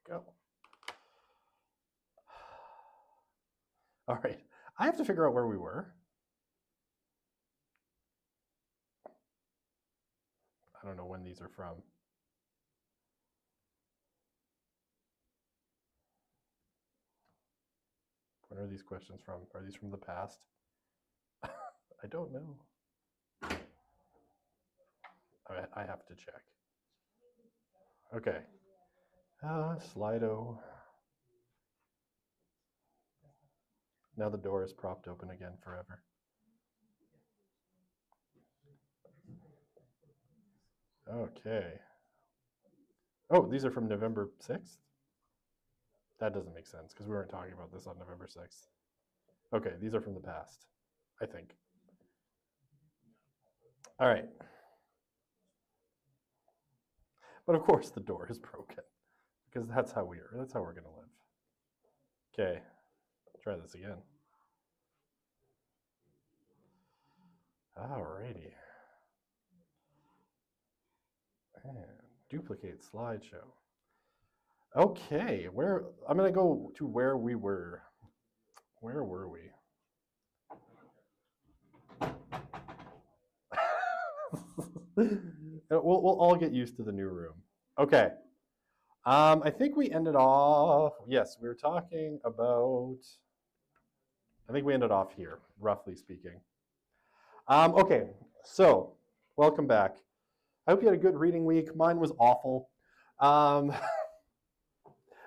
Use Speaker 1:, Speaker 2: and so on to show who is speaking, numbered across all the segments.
Speaker 1: go. All right, I have to figure out where we were. I don't know when these are from. When are these questions from? Are these from the past? I don't know. I have to check. Okay. Slido. Now the door is propped open again forever. Okay. Oh, these are from November 6th? That doesn't make sense because we weren't talking about this on November 6th. Okay, these are from the past, I think. All right. But of course the door is broken because that's how we're going to live. Okay, try this again. Alrighty. And duplicate slideshow. Okay, I'm going to go to where we were. Where were we? We'll all get used to the new room. Okay. I think we ended off, yes, we were talking about, I think we ended off here, roughly speaking. Okay, so welcome back. I hope you had a good reading week. Mine was awful.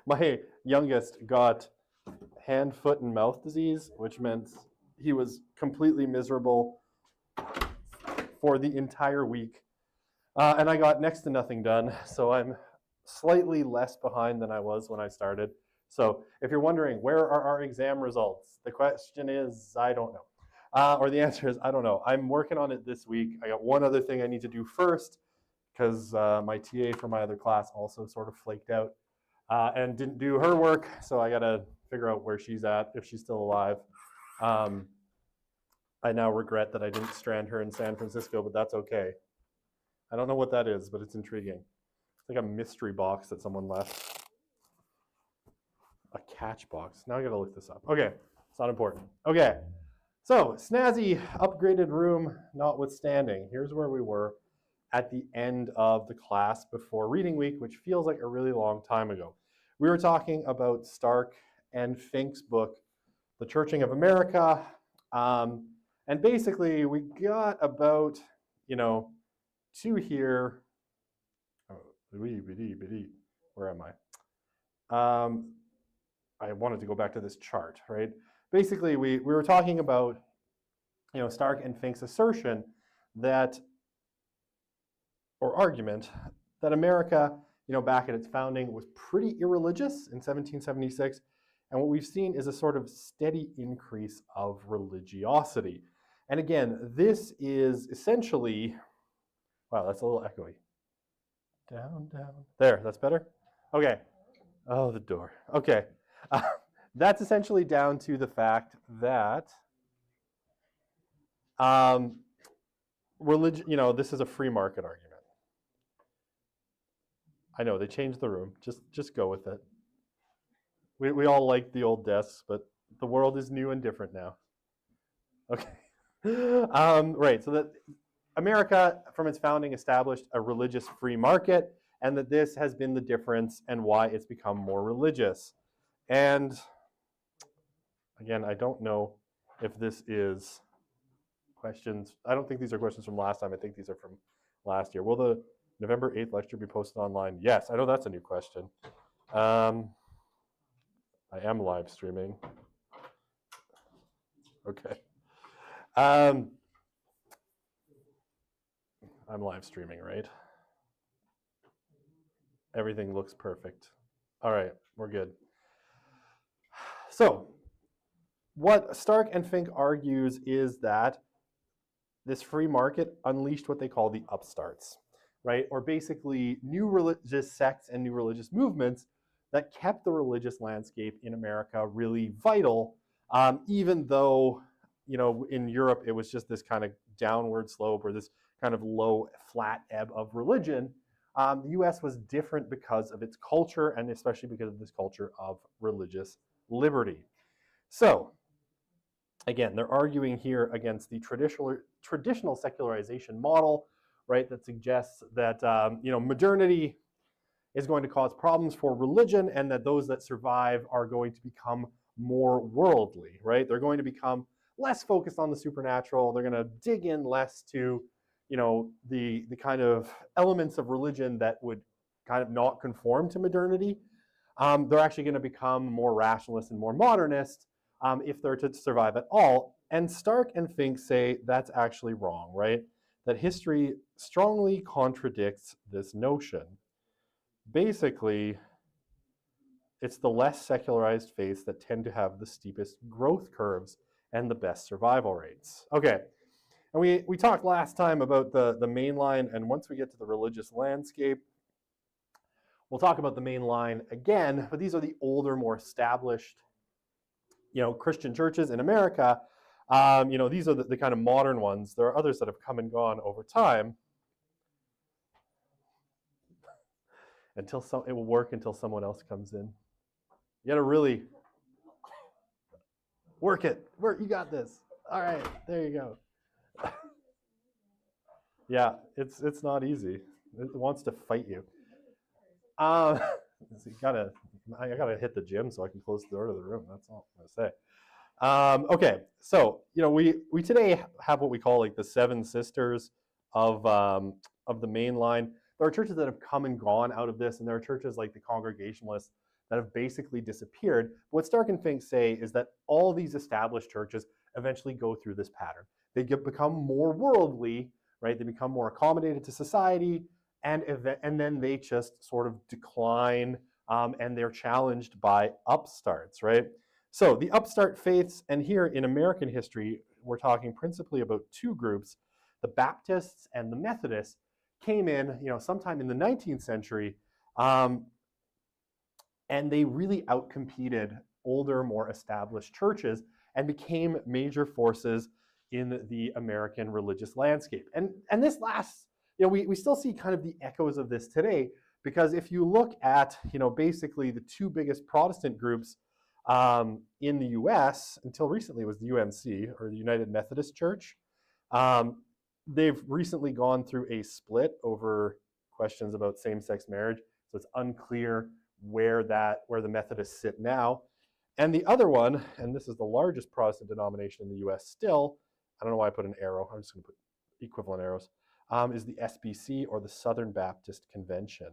Speaker 1: My youngest got hand, foot, and mouth disease, which meant he was completely miserable for the entire week. And I got next to nothing done, so I'm slightly less behind than I was when I started. So if you're wondering, where are our exam results? The question is, I don't know. Or the answer is, I don't know. I'm working on it this week. I got one other thing I need to do first because my TA for my other class also sort of flaked out and didn't do her work. So I got to figure out where she's at, if she's still alive. I now regret that I didn't strand her in San Francisco, but that's okay. I don't know what that is, but it's intriguing. It's like a mystery box that someone left. A catch box. Now I gotta look this up. Okay, it's not important. Okay, so snazzy upgraded room notwithstanding, here's where we were at the end of the class before reading week, which feels like a really long time ago. We were talking about Stark and Fink's book, The Churching of America, and basically we got about, to here. Where am I? I wanted to go back to this chart, right? Basically, we were talking about, Stark and Fink's assertion that, or argument, that America, back at its founding was pretty irreligious in 1776. And what we've seen is a sort of steady increase of religiosity. And again, this is essentially, wow, that's a little echoey. Down. There, that's better? Okay. Oh, the door. Okay. That's essentially down to the fact that religion, this is a free market argument. I know, they changed the room. Just go with it. We all like the old desks, but the world is new and different now. Okay. Right, so that America, from its founding, established a religious free market, and that this has been the difference and why it's become more religious. And again, I don't know if this is questions. I don't think these are questions from last time. I think these are from last year. Will the November 8th lecture be posted online? Yes, I know that's a new question. I am live streaming. Okay. I'm live streaming, right? Everything looks perfect. All right, we're good. So, what Stark and Fink argues is that this free market unleashed what they call the upstarts, right? Or basically new religious sects and new religious movements that kept the religious landscape in America really vital, even though, in Europe it was just this kind of downward slope or this kind of low, flat ebb of religion. the US was different because of its culture, and especially because of this culture of religious liberty. So, again, they're arguing here against the traditional secularization model, right, that suggests that modernity is going to cause problems for religion, and that those that survive are going to become more worldly, right? They're going to become less focused on the supernatural. They're going to dig in less to, the kind of elements of religion that would kind of not conform to modernity. They're actually going to become more rationalist and more modernist if they're to survive at all. And Stark and Fink say that's actually wrong, right? That history strongly contradicts this notion. Basically, it's the less secularized faiths that tend to have the steepest growth curves and the best survival rates. Okay, and we talked last time about the main line, and once we get to the religious landscape, we'll talk about the main line again, but these are the older, more established, Christian churches in America. These are the kind of modern ones. There are others that have come and gone over time. It will work until someone else comes in. You gotta really work it. You got this. All right, there you go. Yeah, it's not easy. It wants to fight you. So I gotta hit the gym so I can close the door to the room. That's all I'm gonna say. Okay, so we today have what we call like the seven sisters of the main line. There are churches that have come and gone out of this, and there are churches like the Congregationalists that have basically disappeared. What Stark and Fink say is that all these established churches eventually go through this pattern. They become more worldly, right? They become more accommodated to society, and then they just sort of decline, and they're challenged by upstarts, right? So the upstart faiths, and here in American history, we're talking principally about two groups, the Baptists and the Methodists, came in, sometime in the 19th century, and they really outcompeted older, more established churches and became major forces in the American religious landscape. And this lasts, we still see kind of the echoes of this today, because if you look at, basically the two biggest Protestant groups in the US, until recently was the UMC, or the United Methodist Church. They've recently gone through a split over questions about same-sex marriage, so it's unclear where the Methodists sit now. And the other one, and this is the largest Protestant denomination in the US still, I don't know why I put an arrow, I'm just going to put equivalent arrows, is the SBC, or the Southern Baptist Convention.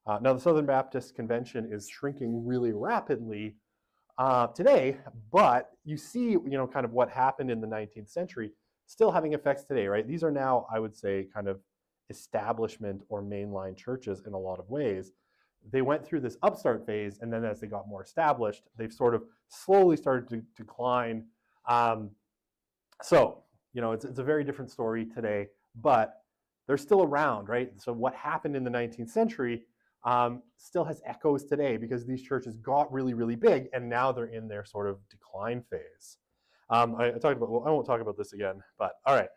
Speaker 1: Now, the Southern Baptist Convention is shrinking really rapidly today, but you see, kind of what happened in the 19th century still having effects today, right? These are now, I would say, kind of establishment or mainline churches in a lot of ways. They went through this upstart phase, and then as they got more established, they've sort of slowly started to decline. So, it's a very different story today, but they're still around, right? So what happened in the 19th century still has echoes today, because these churches got really, really big, and now they're in their sort of decline phase. I won't talk about this again, but all right.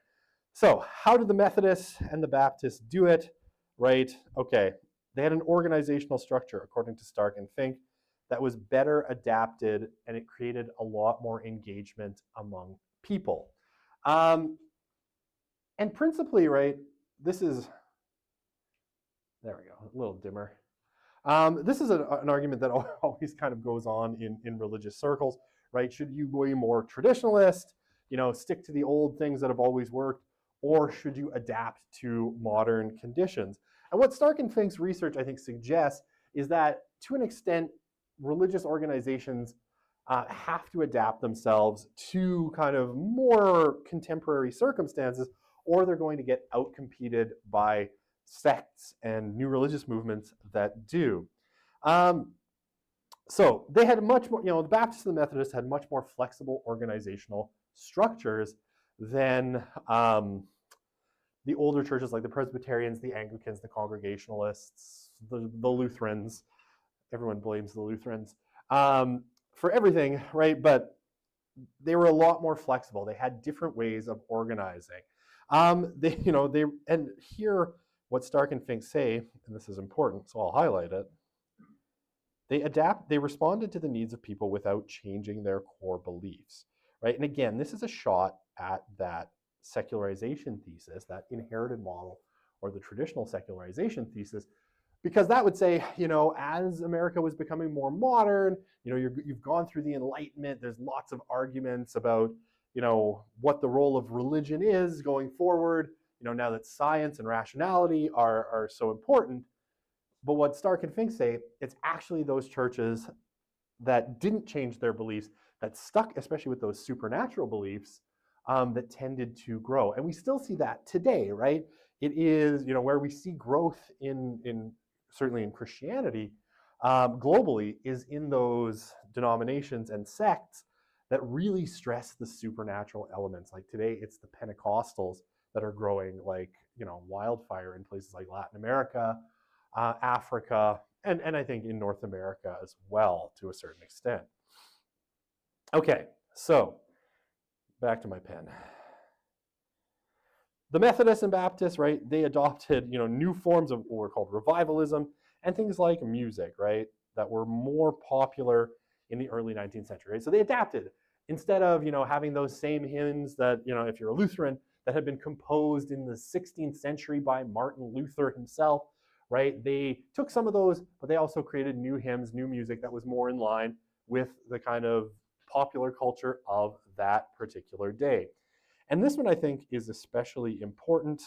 Speaker 1: So how did the Methodists and the Baptists do it, right? Okay, they had an organizational structure, according to Stark and Fink, that was better adapted, and it created a lot more engagement among people. And principally, right, there we go, a little dimmer. This is an argument that always kind of goes on in religious circles, right? Should you be more traditionalist, stick to the old things that have always worked, or should you adapt to modern conditions? And what Stark and Fink's research, I think, suggests is that, to an extent, religious organizations have to adapt themselves to kind of more contemporary circumstances, or they're going to get outcompeted by sects and new religious movements that do. So they had much more, the Baptists and the Methodists had much more flexible organizational structures than the older churches like the Presbyterians, the Anglicans, the Congregationalists, the Lutherans. Everyone blames the Lutherans for everything, right? But they were a lot more flexible. They had different ways of organizing. And here, what Stark and Fink say, and this is important, so I'll highlight it, they responded to the needs of people without changing their core beliefs, right? And again, this is a shot at that secularization thesis, that inherited model, or the traditional secularization thesis, because that would say, as America was becoming more modern, you've gone through the Enlightenment, there's lots of arguments about, what the role of religion is going forward, now that science and rationality are so important. But what Stark and Fink say, it's actually those churches that didn't change their beliefs, that stuck, especially with those supernatural beliefs, that tended to grow. And we still see that today, right? It is, where we see growth in certainly in Christianity, globally, is in those denominations and sects that really stress the supernatural elements. Like today, it's the Pentecostals that are growing like, wildfire in places like Latin America, Africa, and I think in North America as well, to a certain extent. Okay, so back to my pen. The Methodists and Baptists, right, they adopted, new forms of what were called revivalism and things like music, right, that were more popular in the early 19th century. Right? So they adapted. Instead of, having those same hymns that, if you're a Lutheran, that had been composed in the 16th century by Martin Luther himself, right? They took some of those, but they also created new hymns, new music that was more in line with the kind of popular culture of that particular day. And this one, I think, is especially important.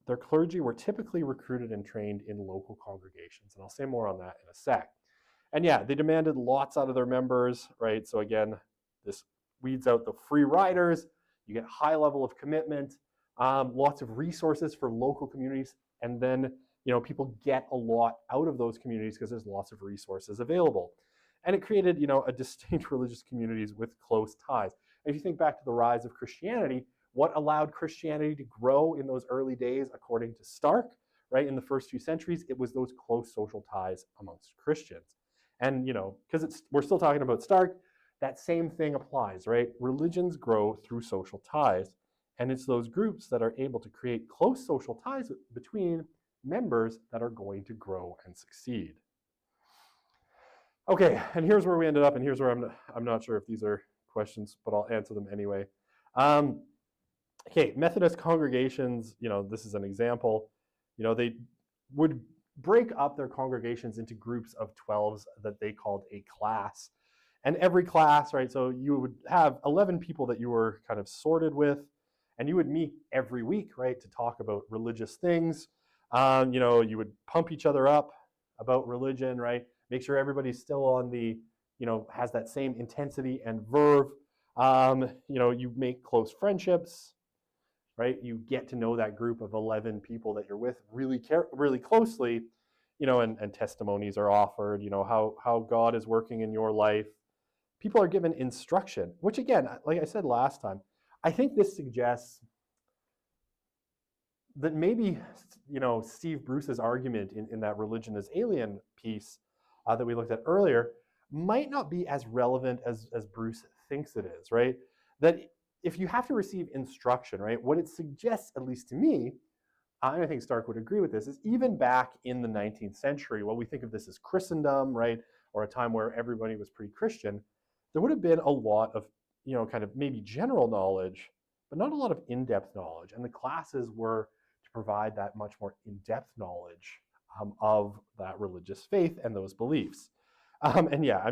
Speaker 1: Their clergy were typically recruited and trained in local congregations, and I'll say more on that in a sec. And yeah, they demanded lots out of their members, right? So again, this weeds out the free riders. You get high level of commitment, lots of resources for local communities, and then people get a lot out of those communities because there's lots of resources available. And it created a distinct religious communities with close ties. If you think back to the rise of Christianity, what allowed Christianity to grow in those early days, according to Stark, right, in the first few centuries, it was those close social ties amongst Christians. And, because we're still talking about Stark, that same thing applies, right? Religions grow through social ties, and it's those groups that are able to create close social ties between members that are going to grow and succeed. Okay, and here's where we ended up, and here's where I'm not sure if these are questions, but I'll answer them anyway. Okay, Methodist congregations, this is an example. They would break up their congregations into groups of 12s that they called a class. And every class, right, so you would have 11 people that you were kind of sorted with, and you would meet every week, right, to talk about religious things. You would pump each other up about religion, right? Make sure everybody's still on the, has that same intensity and verve. You make close friendships, right? You get to know that group of 11 people that you're with really closely, and testimonies are offered, how God is working in your life. People are given instruction, which again, like I said last time, I think this suggests that maybe, Steve Bruce's argument in that religion is alien piece that we looked at earlier might not be as relevant as Bruce thinks it is, right? That if you have to receive instruction, right, what it suggests, at least to me, and I think Stark would agree with this, is even back in the 19th century, while we think of this as Christendom, right, or a time where everybody was pre-Christian, there would have been a lot of, kind of maybe general knowledge, but not a lot of in-depth knowledge. And the classes were to provide that much more in-depth knowledge of that religious faith and those beliefs. And yeah,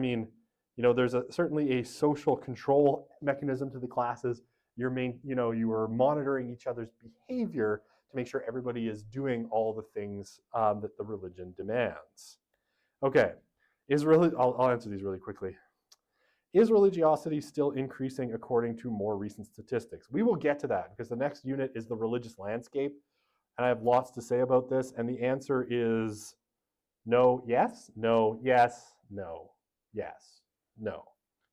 Speaker 1: there's certainly a social control mechanism to the classes. You are monitoring each other's behavior to make sure everybody is doing all the things that the religion demands. Okay, I'll answer these really quickly. Is religiosity still increasing according to more recent statistics? We will get to that because the next unit is the religious landscape, and I have lots to say about this, and the answer is no, yes, no, yes, no, yes, no.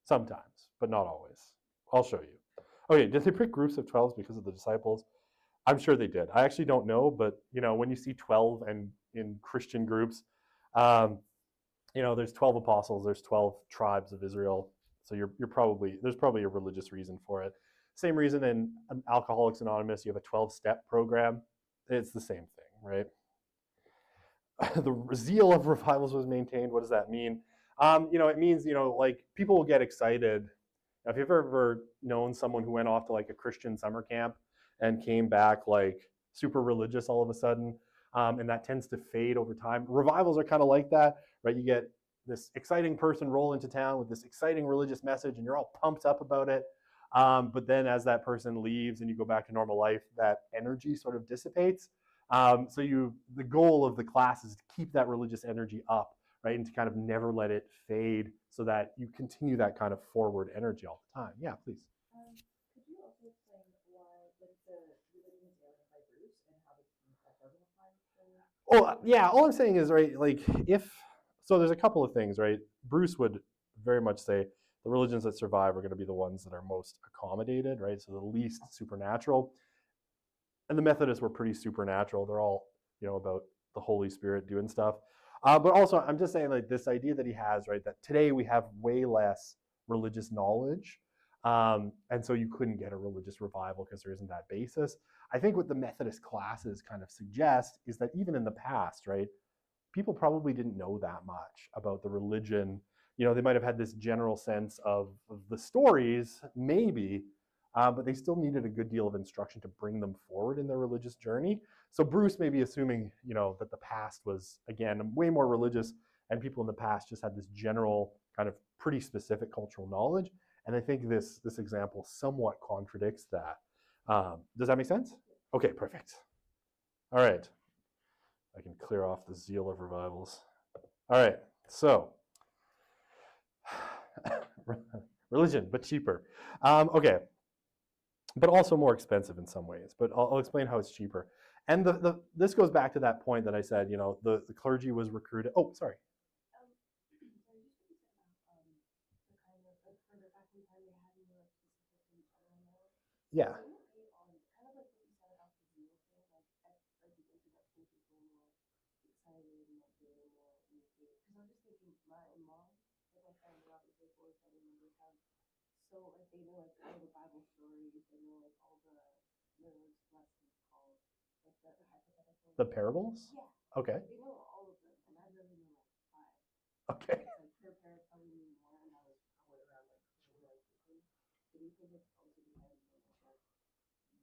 Speaker 1: Sometimes, but not always. I'll show you. Okay, did they pick groups of 12s because of the disciples? I'm sure they did. I actually don't know, but when you see 12 and in Christian groups, there's 12 apostles, there's 12 tribes of Israel. So there's probably a religious reason for it. Same reason in Alcoholics Anonymous, you have a 12-step program. it's the same thing, right? The zeal of revivals was maintained. What does that mean? It means, like people will get excited. Now, if you've ever known someone who went off to like a Christian summer camp and came back like super religious all of a sudden, and that tends to fade over time. Revivals are kind of like that, right? You get this exciting person roll into town with this exciting religious message and you're all pumped up about it. But then as that person leaves and you go back to normal life, that energy sort of dissipates. The goal of the class is to keep that religious energy up, right? And to kind of never let it fade so that you continue that kind of forward energy all the time. Yeah, please.
Speaker 2: Could you also explain why, like, the religion is alienated by Bruce and how that doesn't apply to?
Speaker 1: Oh, yeah, all I'm saying is, right, like, there's a couple of things, right? Bruce would very much say the religions that survive are going to be the ones that are most accommodated, right? So the least supernatural. And the Methodists were pretty supernatural. They're all, about the Holy Spirit doing stuff. But also, I'm just saying, like, this idea that he has, right, that today we have way less religious knowledge. And so you couldn't get a religious revival because there isn't that basis. I think what the Methodist classes kind of suggest is that even in the past, right, people probably didn't know that much about the religion. They might have had this general sense of the stories, maybe, but they still needed a good deal of instruction to bring them forward in their religious journey. So Bruce may be assuming, that the past was, again, way more religious, and people in the past just had this general kind of pretty specific cultural knowledge. And I think this example somewhat contradicts that. Does that make sense? Okay, perfect. All right. I can clear off the zeal of revivals. All right, so religion, but cheaper. Okay, but also more expensive in some ways. But I'll explain how it's cheaper. And this goes back to that point that I said, the clergy was recruited. Oh, sorry. Yeah.
Speaker 2: So like they know like all the Bible stories, they know like all the lessons called like the hypothetical.
Speaker 1: The parables?
Speaker 2: Yeah.
Speaker 1: Okay.
Speaker 2: They know all of them, and I really know like five.
Speaker 1: Okay.
Speaker 2: It's like their parents probably knew more, and that was probably around like really quickly. So do you think it's also depends on like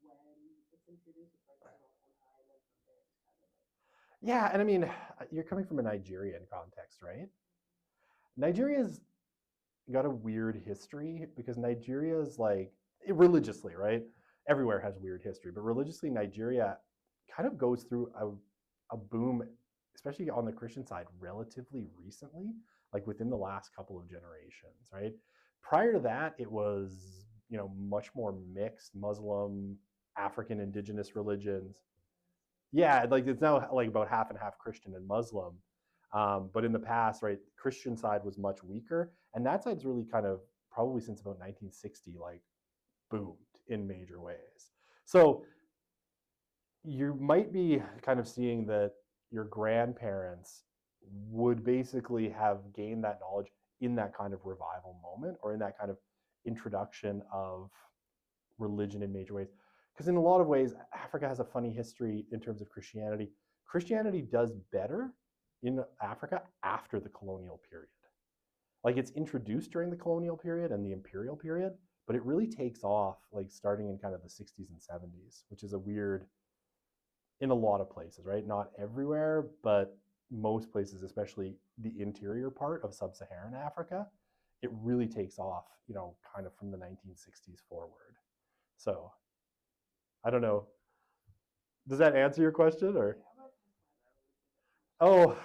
Speaker 2: when it's introduced, it's like on high, and then from there it's kind of like.
Speaker 1: Yeah, and I mean, you're coming from a Nigerian context, right? Nigeria's got a weird history because Nigeria is like religiously, right? Everywhere has weird history, but religiously, Nigeria kind of goes through a boom, especially on the Christian side, relatively recently, like within the last couple of generations, right? Prior to that, it was, much more mixed Muslim, African indigenous religions. Yeah, like it's now like about half and half Christian and Muslim. But in the past, right, Christian side was much weaker, and that side's really kind of probably since about 1960, like boomed in major ways. So you might be kind of seeing that your grandparents would basically have gained that knowledge in that kind of revival moment or in that kind of introduction of religion in major ways. Because in a lot of ways, Africa has a funny history in terms of Christianity. Christianity does better in Africa after the colonial period. Like it's introduced during the colonial period and the imperial period, but it really takes off like starting in kind of the 60s and 70s, which is a weird in a lot of places, right? Not everywhere, but most places, especially the interior part of sub-Saharan Africa, it really takes off, kind of from the 1960s forward. So I don't know. Does that answer your question or? Oh,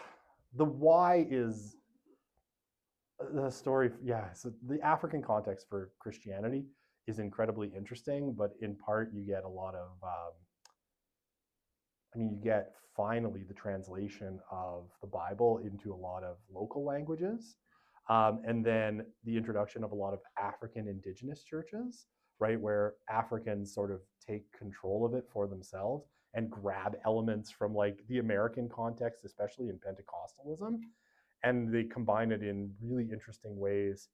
Speaker 1: the why is the story. Yeah, so the African context for Christianity is incredibly interesting, but in part you get a lot of, you get finally the translation of the Bible into a lot of local languages. And then the introduction of a lot of African indigenous churches, right, where Africans sort of take control of it for themselves and grab elements from like the American context, especially in Pentecostalism, and they combine it in really interesting ways.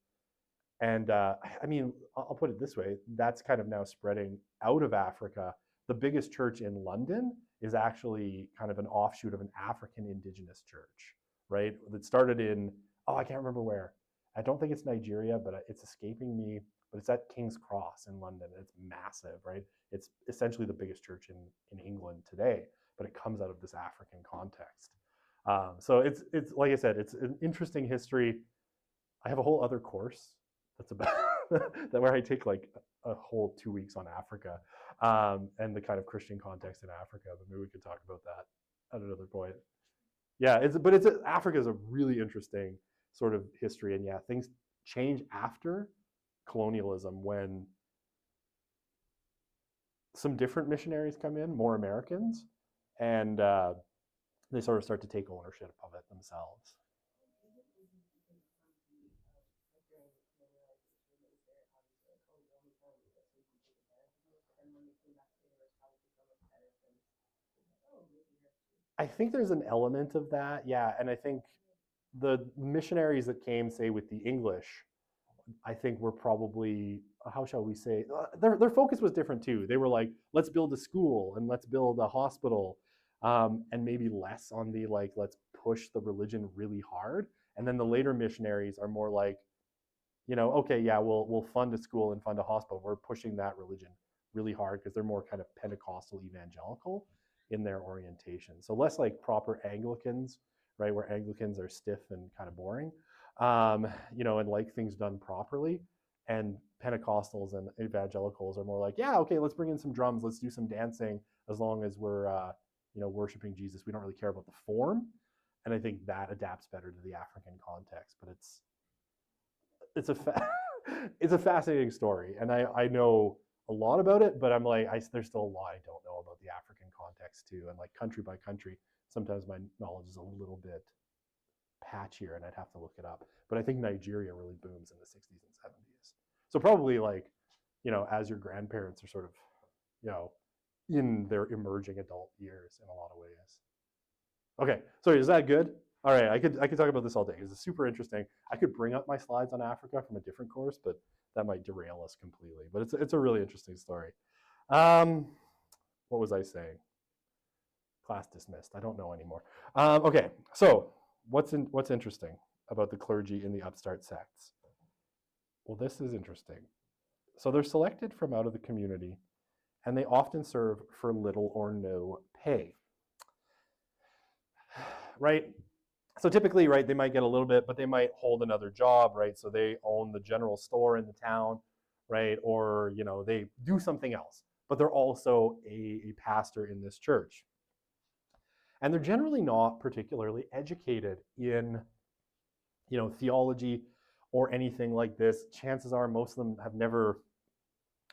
Speaker 1: And I'll put it this way, that's kind of now spreading out of Africa. The biggest church in London is actually kind of an offshoot of an African indigenous church, right? That started in, I can't remember where. I don't think it's Nigeria, but it's escaping me. But it's at King's Cross in London. It's massive, right? It's essentially the biggest church in England today, but it comes out of this African context. So it's like I said, it's an interesting history. I have a whole other course that's about that where I take like a whole 2 weeks on Africa and the kind of Christian context in Africa. But maybe we could talk about that at another point. Yeah, Africa is a really interesting sort of history, and yeah, things change after colonialism when some different missionaries come in, more Americans, and they sort of start to take ownership of it themselves. I think there's an element of that, yeah, and I think the missionaries that came, say, with the English, I think were probably, how shall we say, their focus was different too. They were like, let's build a school and let's build a hospital, and maybe less on the like, let's push the religion really hard. And then the later missionaries are more like, okay, yeah, we'll fund a school and fund a hospital. We're pushing that religion really hard because they're more kind of Pentecostal evangelical in their orientation. So less like proper Anglicans, right, where Anglicans are stiff and kind of boring, and like things done properly. And Pentecostals and evangelicals are more like, yeah, okay, let's bring in some drums, let's do some dancing, as long as we're, worshiping Jesus. We don't really care about the form. And I think that adapts better to the African context. But it's a fascinating story, and I know a lot about it, but I'm like, there's still a lot I don't know about the African context too, and like country by country, sometimes my knowledge is a little bit patchier, and I'd have to look it up. But I think Nigeria really booms in the 60s and 70s. So probably like, as your grandparents are sort of, in their emerging adult years in a lot of ways. Okay, so is that good? All right, I could talk about this all day. It's super interesting. I could bring up my slides on Africa from a different course, but that might derail us completely. But it's a really interesting story. What was I saying? Class dismissed. I don't know anymore. Okay, so what's interesting about the clergy in the upstart sects? Well, this is interesting. So they're selected from out of the community, and they often serve for little or no pay. Right? So typically, right, they might get a little bit, but they might hold another job, right? So they own the general store in the town, right? Or, they do something else, but they're also a pastor in this church. And they're generally not particularly educated in, theology or anything like this. Chances are most of them have never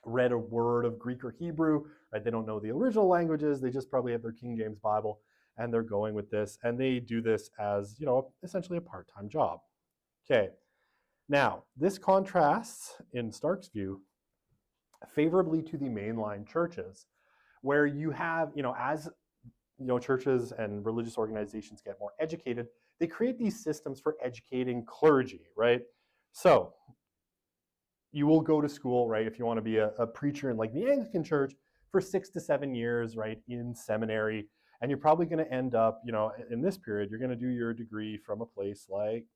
Speaker 1: read a word of Greek or Hebrew, right? They don't know the original languages. They just probably have their King James Bible, and they're going with this, and they do this as, essentially a part-time job. Okay, now this contrasts, in Stark's view, favorably to the mainline churches, where you have, as churches and religious organizations get more educated, they create these systems for educating clergy, right? So you will go to school, right, if you want to be a preacher in like the Anglican church for 6 to 7 years, right, in seminary. And you're probably going to end up, in this period, you're going to do your degree from a place like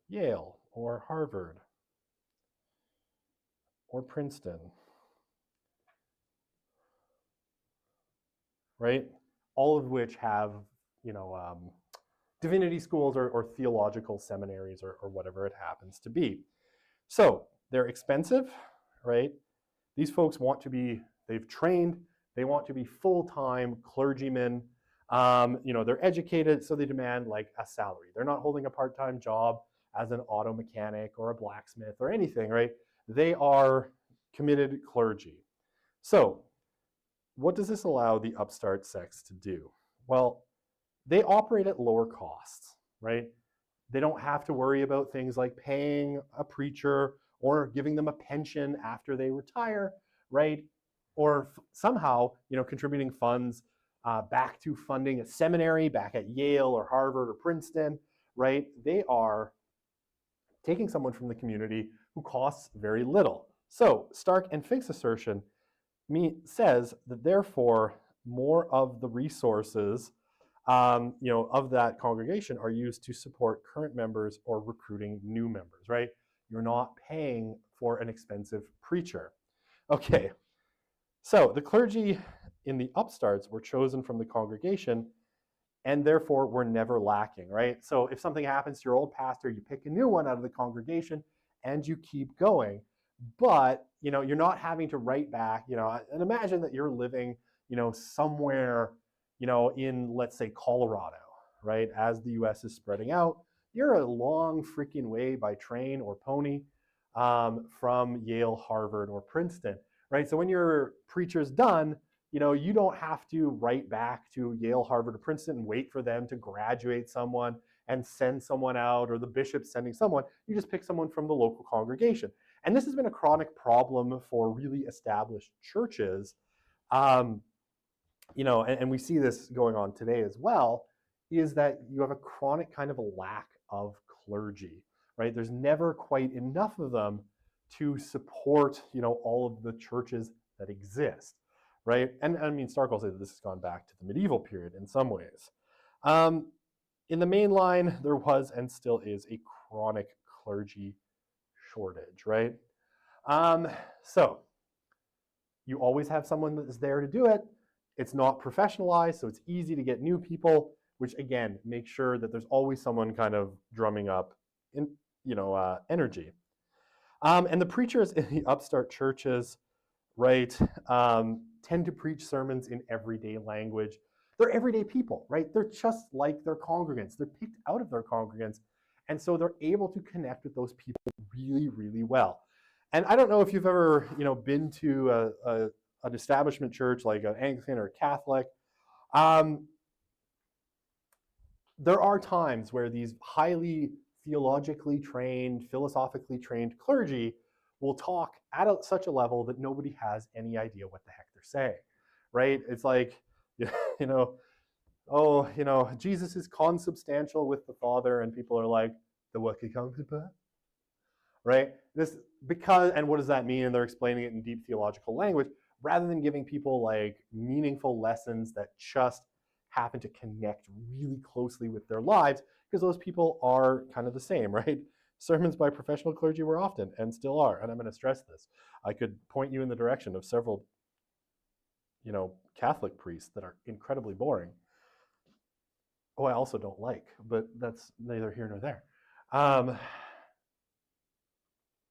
Speaker 1: Yale or Harvard or Princeton, right? All of which have, divinity schools or theological seminaries or whatever it happens to be. So they're expensive, right? These folks they've trained, they want to be full-time clergymen. They're educated, so they demand like a salary. They're not holding a part-time job as an auto mechanic or a blacksmith or anything, right? They are committed clergy. So what does this allow the upstart sects to do? Well, they operate at lower costs, right? They don't have to worry about things like paying a preacher or giving them a pension after they retire, right? Or somehow, contributing funds back to funding a seminary back at Yale or Harvard or Princeton, right? They are taking someone from the community who costs very little. So Stark and Fink's assertion says that therefore more of the resources of that congregation are used to support current members or recruiting new members, right? You're not paying for an expensive preacher. Okay, so the clergy in the upstarts were chosen from the congregation and therefore were never lacking, right? So if something happens to your old pastor, you pick a new one out of the congregation and you keep going. But, you're not having to write back, and imagine that you're living, somewhere, in, let's say, Colorado, right? As the US is spreading out, you're a long freaking way by train or pony from Yale, Harvard, or Princeton, right? So when your preacher's done, you don't have to write back to Yale, Harvard, or Princeton and wait for them to graduate someone and send someone out, or the bishop sending someone. You just pick someone from the local congregation. And this has been a chronic problem for really established churches. And we see this going on today as well, is that you have a chronic kind of a lack of clergy, right? There's never quite enough of them to support, all of the churches that exist, right? And I mean, Stark will say that this has gone back to the medieval period in some ways. In the main line, there was and still is a chronic clergy shortage, right? So you always have someone that is there to do it. It's not professionalized, so it's easy to get new people, which again, makes sure that there's always someone kind of drumming up energy. And the preachers in the upstart churches, right, tend to preach sermons in everyday language. They're everyday people, right? They're just like their congregants. They're picked out of their congregants. And so they're able to connect with those people really, really well. And I don't know if you've ever, been to an establishment church like an Anglican or a Catholic. There are times where these highly theologically trained, philosophically trained clergy will talk at such a level that nobody has any idea what the heck they're saying, right? It's like, Jesus is consubstantial with the Father, and people are like, the what could come to pass? Right? And what does that mean? And they're explaining it in deep theological language, rather than giving people like meaningful lessons that just happen to connect really closely with their lives, because those people are kind of the same, right? Sermons by professional clergy were often, and still are, and I'm going to stress this. I could point you in the direction of several, Catholic priests that are incredibly boring. Oh, I also don't like, but that's neither here nor there.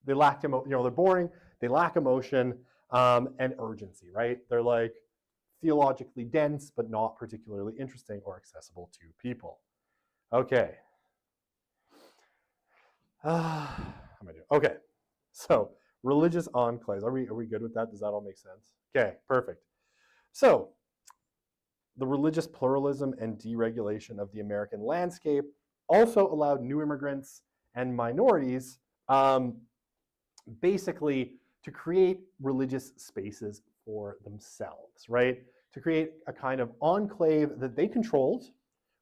Speaker 1: They lack they're boring, they lack emotion and urgency, right? They're like theologically dense, but not particularly interesting or accessible to people. Okay. How am I doing? Okay. So religious enclaves. Are we good with that? Does that all make sense? Okay, perfect. So the religious pluralism and deregulation of the American landscape also allowed new immigrants and minorities basically to create religious spaces for themselves, right? To create a kind of enclave that they controlled,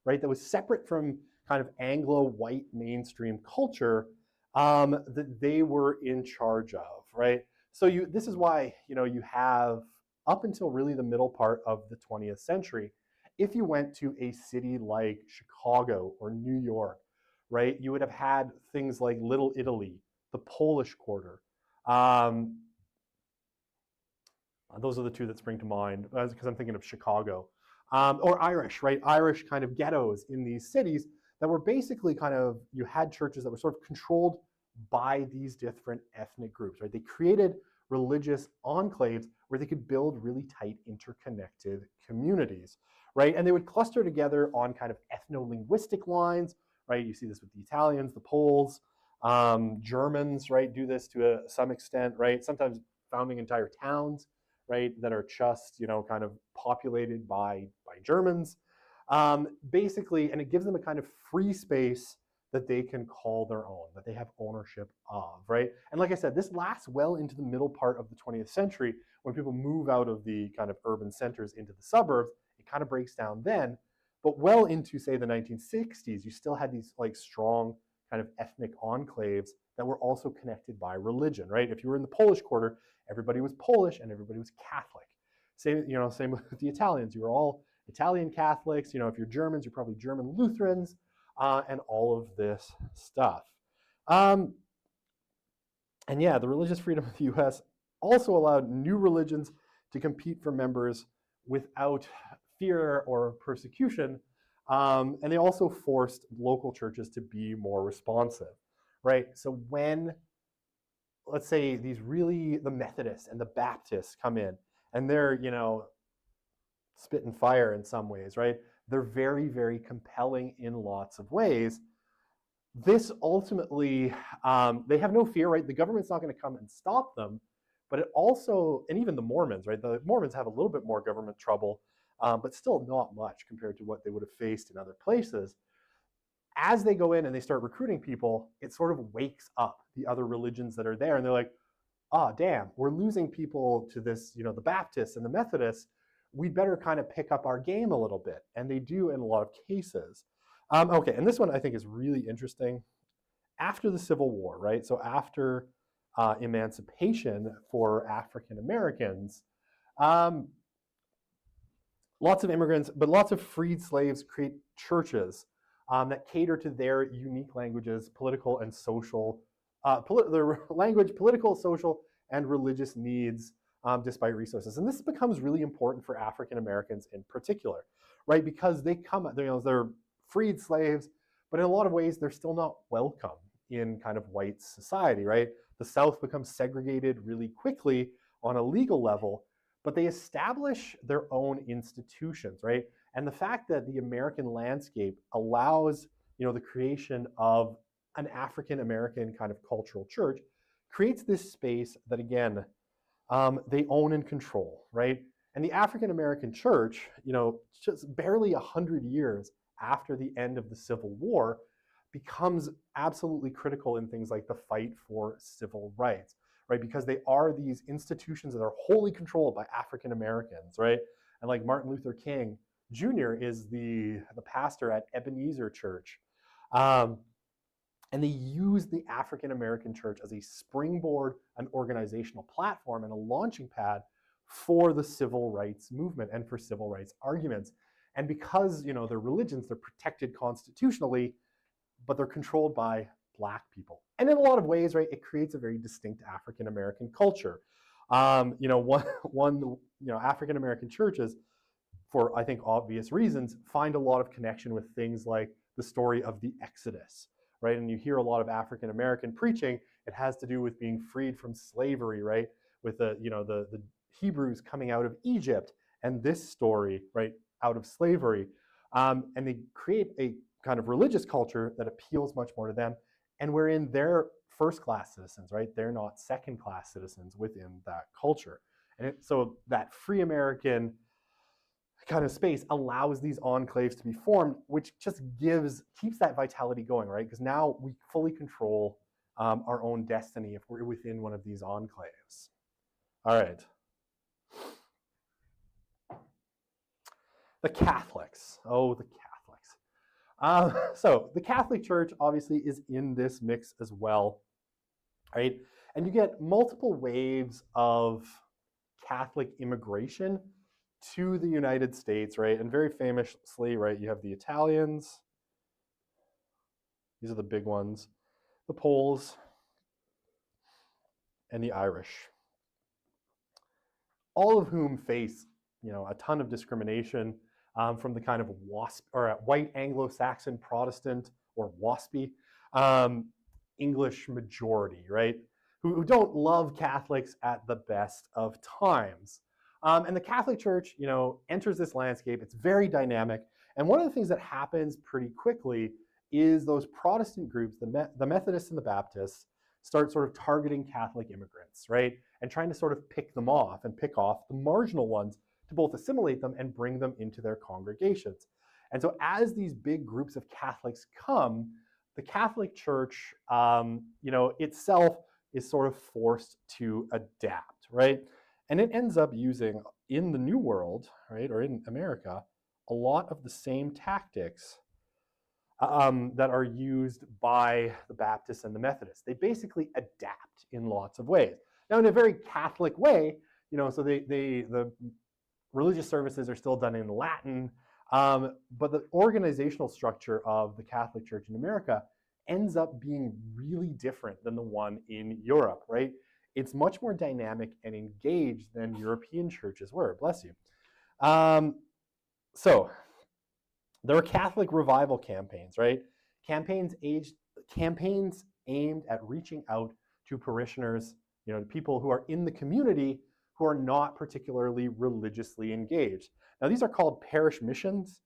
Speaker 1: right? That was separate from kind of Anglo-white mainstream culture that they were in charge of, right? So this is why, you have up until really the middle part of the 20th century, if you went to a city like Chicago or New York, right, you would have had things like Little Italy, the Polish Quarter. Those are the two that spring to mind because I'm thinking of Chicago. Or Irish, right? Irish kind of ghettos in these cities that were basically kind of, you had churches that were sort of controlled by these different ethnic groups, right? They created religious enclaves where they could build really tight interconnected communities, right? And they would cluster together on kind of ethno-linguistic lines, right? You see this with the Italians, the Poles, Germans, right, do this to some extent, right? Sometimes founding entire towns, right, that are just, kind of populated by Germans, basically, and it gives them a kind of free space that they can call their own, that they have ownership of, right? And like I said, this lasts well into the middle part of the 20th century when people move out of the kind of urban centers into the suburbs. It kind of breaks down then, but well into, say, the 1960s, you still had these like strong kind of ethnic enclaves that were also connected by religion, right? If you were in the Polish Quarter, everybody was Polish and everybody was Catholic. Same with the Italians. You were all Italian Catholics. If you're Germans, you're probably German Lutherans, and all of this stuff. And yeah, the religious freedom of the U.S. also allowed new religions to compete for members without fear or persecution. And they also forced local churches to be more responsive, right? So when, let's say, the Methodists and the Baptists come in and they're, spit and fire in some ways, right? They're very, very compelling in lots of ways. This ultimately, they have no fear, right? The government's not going to come and stop them, but it also, and even the Mormons, right? The Mormons have a little bit more government trouble, but still not much compared to what they would have faced in other places. As they go in and they start recruiting people, it sort of wakes up the other religions that are there, and they're like, oh, damn, we're losing people to this, the Baptists and the Methodists. We'd better kind of pick up our game a little bit. And they do in a lot of cases. Okay, and this one I think is really interesting. After the Civil War, right? So after emancipation for African Americans, lots of immigrants, but lots of freed slaves create churches that cater to their unique languages, political and social, their language, political, social, and religious needs despite resources. And this becomes really important for African Americans in particular, right? Because they're freed slaves, but in a lot of ways, they're still not welcome in kind of white society, right? The South becomes segregated really quickly on a legal level, but they establish their own institutions, right? And the fact that the American landscape allows, the creation of an African American kind of cultural church creates this space that, again, they own and control, right? And the African American church, just barely 100 years after the end of the Civil War, becomes absolutely critical in things like the fight for civil rights, right? Because they are these institutions that are wholly controlled by African Americans, right? And like Martin Luther King Jr. is the pastor at Ebenezer Church. And they use the African American church as a springboard, an organizational platform, and a launching pad for the civil rights movement and for civil rights arguments. And because, their religions, they're protected constitutionally, but they're controlled by Black people. And in a lot of ways, right, it creates a very distinct African American culture. One African American churches, for I think obvious reasons, find a lot of connection with things like the story of the Exodus, right? And you hear a lot of African American preaching. It has to do with being freed from slavery, right? With the Hebrews coming out of Egypt and this story, right, out of slavery. And they create a kind of religious culture that appeals much more to them, and wherein they're first-class citizens, right? They're not second-class citizens within that culture. And so that free American kind of space allows these enclaves to be formed, which just keeps that vitality going, right? Because now we fully control our own destiny if we're within one of these enclaves. All right. The Catholics. Oh, the Catholics. So the Catholic Church obviously is in this mix as well, right? And you get multiple waves of Catholic immigration to the United States, right? And very famously, right, you have the Italians. These are the big ones. The Poles and the Irish. All of whom face, a ton of discrimination from the kind of white Anglo-Saxon Protestant or WASPy English majority, right? Who don't love Catholics at the best of times. And the Catholic Church, enters this landscape. It's very dynamic. And one of the things that happens pretty quickly is those Protestant groups, the Methodists and the Baptists, start sort of targeting Catholic immigrants, right? And trying to sort of pick them off and pick off the marginal ones to both assimilate them and bring them into their congregations. And so as these big groups of Catholics come, the Catholic Church, itself is sort of forced to adapt, right? And it ends up using, in the New World, right, or in America, a lot of the same tactics that are used by the Baptists and the Methodists. They basically adapt in lots of ways. Now, in a very Catholic way, so the religious services are still done in Latin, but the organizational structure of the Catholic Church in America ends up being really different than the one in Europe, right? It's much more dynamic and engaged than European churches were. Bless you. So there are Catholic revival campaigns, right? Campaigns aimed at reaching out to parishioners, people who are in the community who are not particularly religiously engaged. Now, these are called parish missions,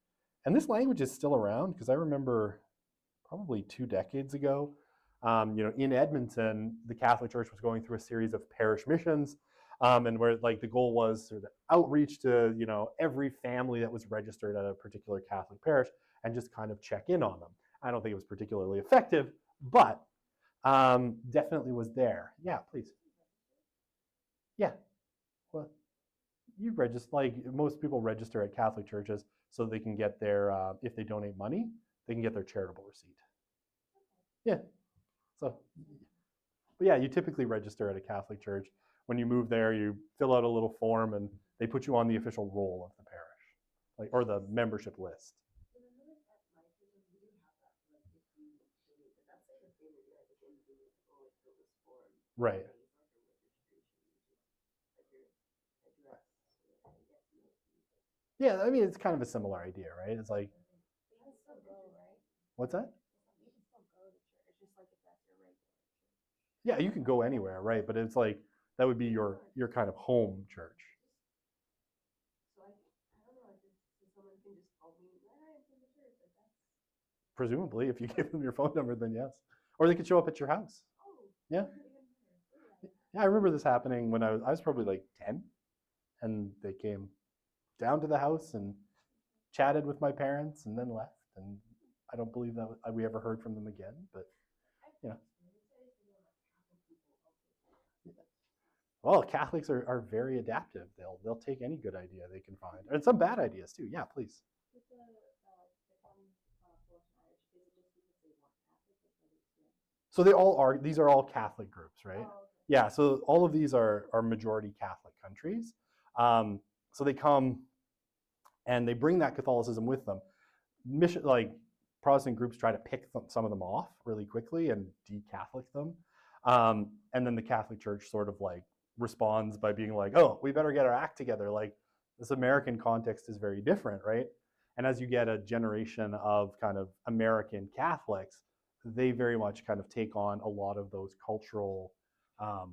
Speaker 1: and this language is still around because I remember probably 2 decades ago, in Edmonton, the Catholic Church was going through a series of parish missions, and where like the goal was sort of outreach to every family that was registered at a particular Catholic parish and just kind of check in on them. I don't think it was particularly effective, but definitely was there. Yeah, please. Yeah. Well, you register, like most people register at Catholic churches so they can get their, if they donate money, they can get their charitable receipt. Yeah. So, but yeah, you typically register at a Catholic church. When you move there, you fill out a little form and they put you on the official roll of the parish, or the membership list. Right. Yeah, I mean, it's kind of a similar idea, right? It's like, what's that? Yeah, you can go anywhere, right? But it's like, that would be your kind of home church. Presumably, if you give them your phone number, then yes. Or they could show up at your house. Yeah. Yeah, I remember this happening when I was probably like 10, and they came down to the house and chatted with my parents and then left. And I don't believe that we ever heard from them again, but well, Catholics are very adaptive. They'll take any good idea they can find, and some bad ideas too. Yeah, please. So they all are. These are all Catholic groups, right? Yeah. So all of these are majority Catholic countries. So they come and they bring that Catholicism with them. Like Protestant groups try to pick some of them off really quickly and de-Catholic them, and then the Catholic Church sort of like responds by being like, "Oh, we better get our act together." Like this American context is very different, right? And as you get a generation of kind of American Catholics, they very much kind of take on a lot of those cultural, I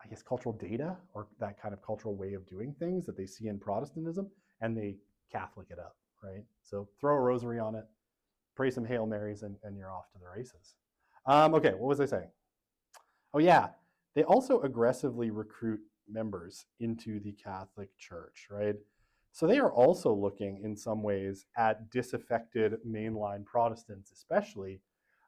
Speaker 1: guess, cultural data or that kind of cultural way of doing things that they see in Protestantism, and they Catholic it up, right? So throw a rosary on it, pray some Hail Marys, and you're off to the races. Okay, what was I saying? Oh yeah, they also aggressively recruit members into the Catholic Church, right? So they are also looking in some ways at disaffected mainline Protestants especially,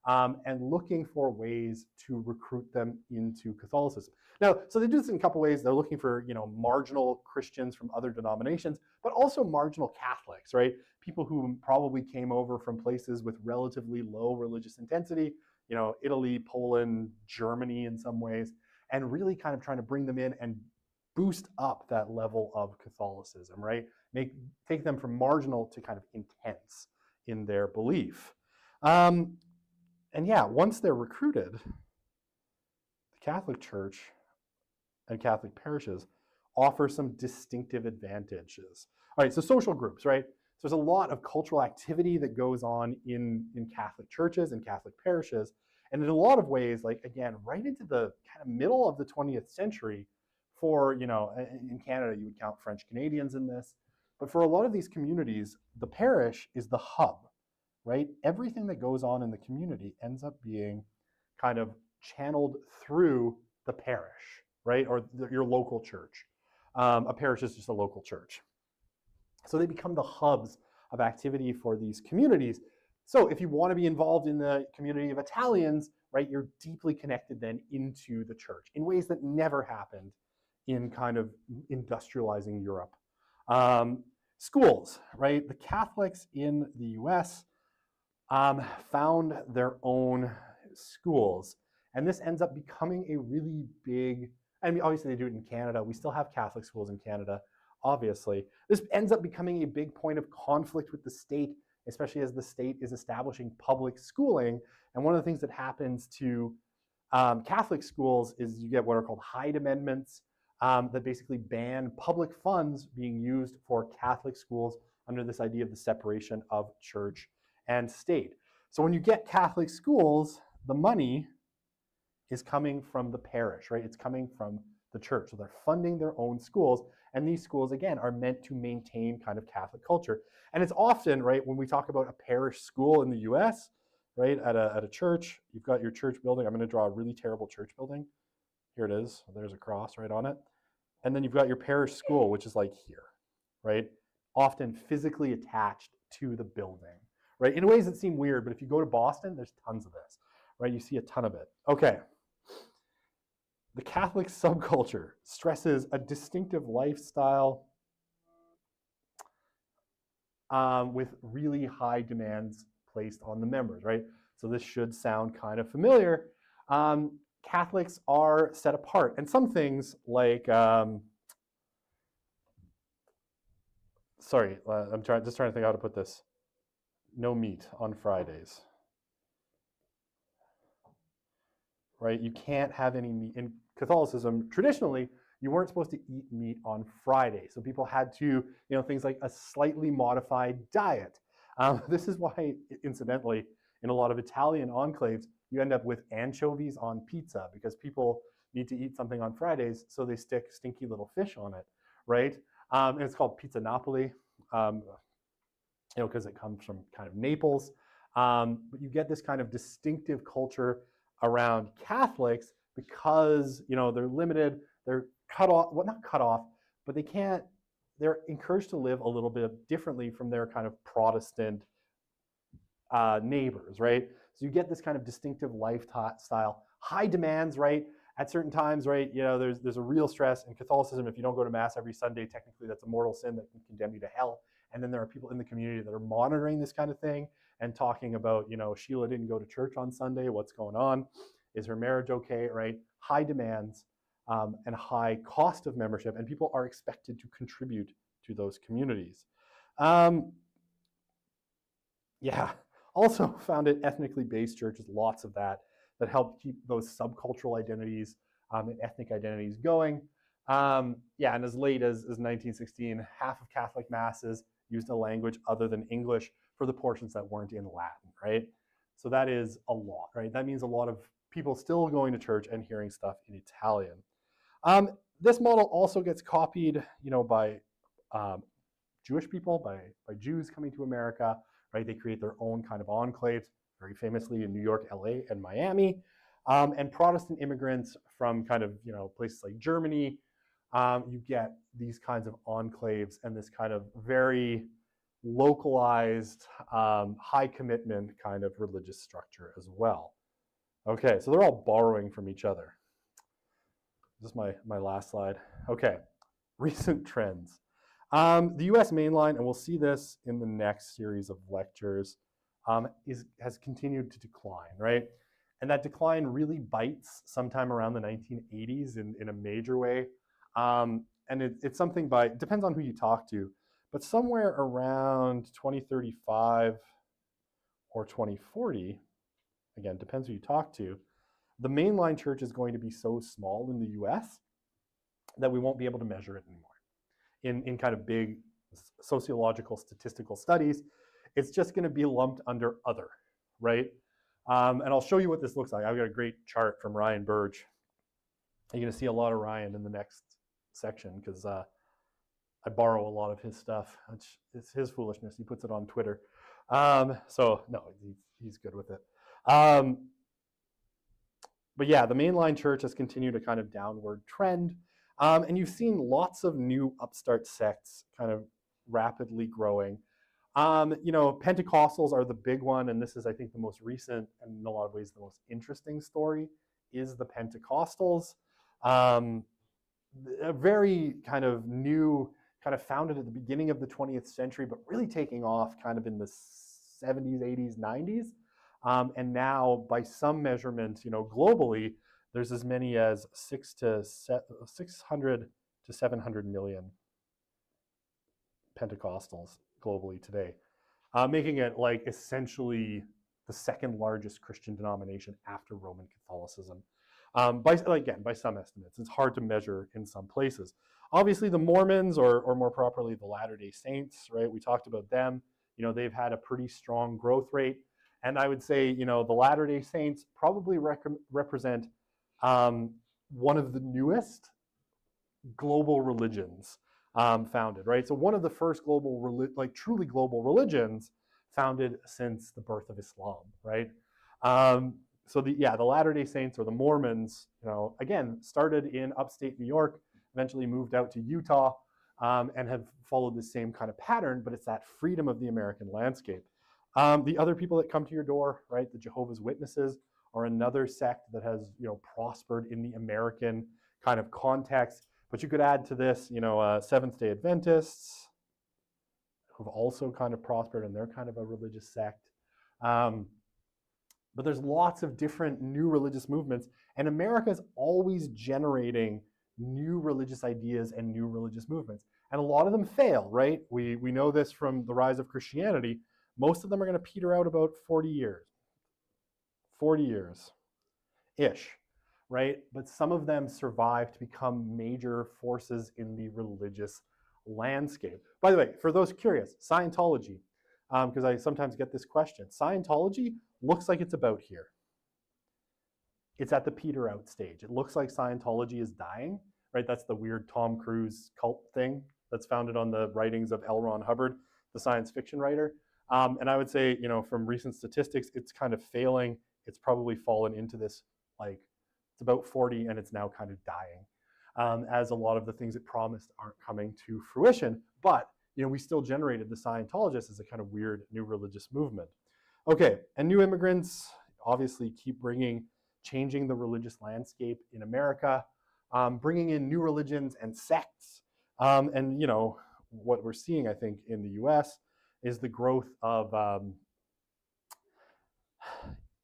Speaker 1: and looking for ways to recruit them into Catholicism. Now, so they do this in a couple ways. They're looking for marginal Christians from other denominations, but also marginal Catholics, right? People who probably came over from places with relatively low religious intensity, Italy, Poland, Germany in some ways, and really kind of trying to bring them in and boost up that level of Catholicism, right? Take them from marginal to kind of intense in their belief. And yeah, once they're recruited, the Catholic Church and Catholic parishes offer some distinctive advantages. All right, so social groups, right? So there's a lot of cultural activity that goes on in Catholic churches and Catholic parishes. And in a lot of ways, like again, right into the kind of middle of the 20th century, for, in Canada, you would count French Canadians in this. But for a lot of these communities, the parish is the hub, right? Everything that goes on in the community ends up being kind of channeled through the parish, right? Or your local church. A parish is just a local church. So they become the hubs of activity for these communities. So if you want to be involved in the community of Italians, right, you're deeply connected then into the church in ways that never happened in kind of industrializing Europe. Schools, right? The Catholics in the US found their own schools. And this ends up becoming a really big, And obviously they do it in Canada. We still have Catholic schools in Canada, obviously. This ends up becoming a big point of conflict with the state, especially as the state is establishing public schooling. And one of the things that happens to Catholic schools is you get what are called Hyde Amendments that basically ban public funds being used for Catholic schools under this idea of the separation of church and state. So when you get Catholic schools, the money is coming from the parish, right? It's coming from the church. So they're funding their own schools. And these schools, again, are meant to maintain kind of Catholic culture. And it's often, right, when we talk about a parish school in the US, right, at a church, you've got your church building. I'm going to draw a really terrible church building. Here it is. There's a cross right on it. And then you've got your parish school, which is like here, right? Often physically attached to the building, right? In ways that seem weird, but if you go to Boston, there's tons of this, right? You see a ton of it. Okay. The Catholic subculture stresses a distinctive lifestyle with really high demands placed on the members, right? So this should sound kind of familiar. Catholics are set apart, and some things like, I'm just trying to think how to put this. No meat on Fridays, right? You can't have any meat. In Catholicism, traditionally, you weren't supposed to eat meat on Friday. So people had to, things like a slightly modified diet. This is why, incidentally, in a lot of Italian enclaves, you end up with anchovies on pizza because people need to eat something on Fridays, so they stick stinky little fish on it, right? And it's called pizza Napoli, because it comes from kind of Naples. But you get this kind of distinctive culture around Catholics because, they're limited, they're cut off, well, not cut off, but they're encouraged to live a little bit differently from their kind of Protestant neighbors, right? So you get this kind of distinctive lifestyle, high demands, right? At certain times, right, there's a real stress in Catholicism. If you don't go to Mass every Sunday, technically that's a mortal sin that can condemn you to hell. And then there are people in the community that are monitoring this kind of thing and talking about, Sheila didn't go to church on Sunday. What's going on? Is her marriage okay, right? High demands and high cost of membership, and people are expected to contribute to those communities. Also founded ethnically based churches, lots of that help keep those subcultural identities and ethnic identities going. And as late as 1916, half of Catholic masses used a language other than English for the portions that weren't in Latin, right? So that is a lot, right? That means a lot of people still going to church and hearing stuff in Italian. This model also gets copied, by Jewish people, by Jews coming to America, right? They create their own kind of enclaves, very famously in New York, LA, and Miami. And Protestant immigrants from kind of, places like Germany, you get these kinds of enclaves and this kind of very localized, high commitment kind of religious structure as well. Okay, so they're all borrowing from each other. This is my last slide. Okay, recent trends. The US mainline, and we'll see this in the next series of lectures, has continued to decline, right? And that decline really bites sometime around the 1980s in a major way. And it's something it depends on who you talk to, but somewhere around 2035 or 2040, again, depends who you talk to, the mainline church is going to be so small in the US that we won't be able to measure it anymore. In kind of big sociological statistical studies, it's just going to be lumped under other, right? And I'll show you what this looks like. I've got a great chart from Ryan Burge. You're going to see a lot of Ryan in the next section because I borrow a lot of his stuff. It's his foolishness. He puts it on Twitter. So no, he's good with it. But yeah, the mainline church has continued a kind of downward trend. And you've seen lots of new upstart sects kind of rapidly growing. Pentecostals are the big one, and this is, I think, the most recent and in a lot of ways the most interesting story is the Pentecostals. A very kind of new, kind of founded at the beginning of the 20th century, but really taking off kind of in the 70s, 80s, 90s. And now, by some measurements, globally, there's as many as 600 to 700 million Pentecostals globally today, making it like essentially the second largest Christian denomination after Roman Catholicism. By some estimates, it's hard to measure in some places. Obviously, the Mormons, or more properly, the Latter-day Saints, right? We talked about them. They've had a pretty strong growth rate, and I would say, the Latter-day Saints probably represent one of the newest global religions founded, right? So one of the first truly global religions founded since the birth of Islam, right? So the Latter-day Saints, or the Mormons, again, started in upstate New York, eventually moved out to Utah, and have followed the same kind of pattern, but it's that freedom of the American landscape. The other people that come to your door, right, the Jehovah's Witnesses, are another sect that has, prospered in the American kind of context. But you could add to this, Seventh-day Adventists, who've also kind of prospered, and they're kind of a religious sect. But there's lots of different new religious movements, and America's always generating new religious ideas and new religious movements. And a lot of them fail, right? We know this from the rise of Christianity. Most of them are going to peter out about 40 years-ish, right? But some of them survive to become major forces in the religious landscape. By the way, for those curious, Scientology, because I sometimes get this question, Scientology looks like it's about here. It's at the peter out stage. It looks like Scientology is dying, right? That's the weird Tom Cruise cult thing that's founded on the writings of L. Ron Hubbard, the science fiction writer. And I would say, from recent statistics, it's kind of failing. It's probably fallen into this, it's about 40 and it's now kind of dying, as a lot of the things it promised aren't coming to fruition. But, we still generated the Scientologists as a kind of weird new religious movement. Okay, and new immigrants obviously keep changing the religious landscape in America, bringing in new religions and sects. And, what we're seeing, I think, in the US is the growth of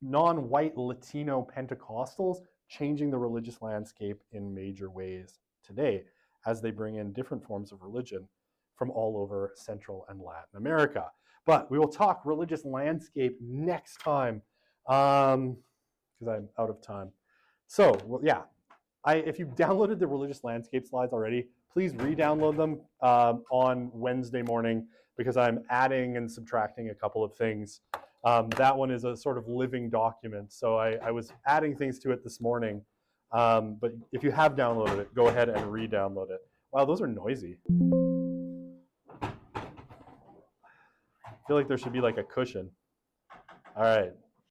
Speaker 1: non-white Latino Pentecostals changing the religious landscape in major ways today, as they bring in different forms of religion from all over Central and Latin America. But we will talk religious landscape next time, because I'm out of time. So, if you've downloaded the religious landscape slides already, please re-download them on Wednesday morning, because I'm adding and subtracting a couple of things. That one is a sort of living document, so I was adding things to it this morning. But if you have downloaded it, go ahead and re-download it. Wow, those are noisy. I feel like there should be like a cushion. All right.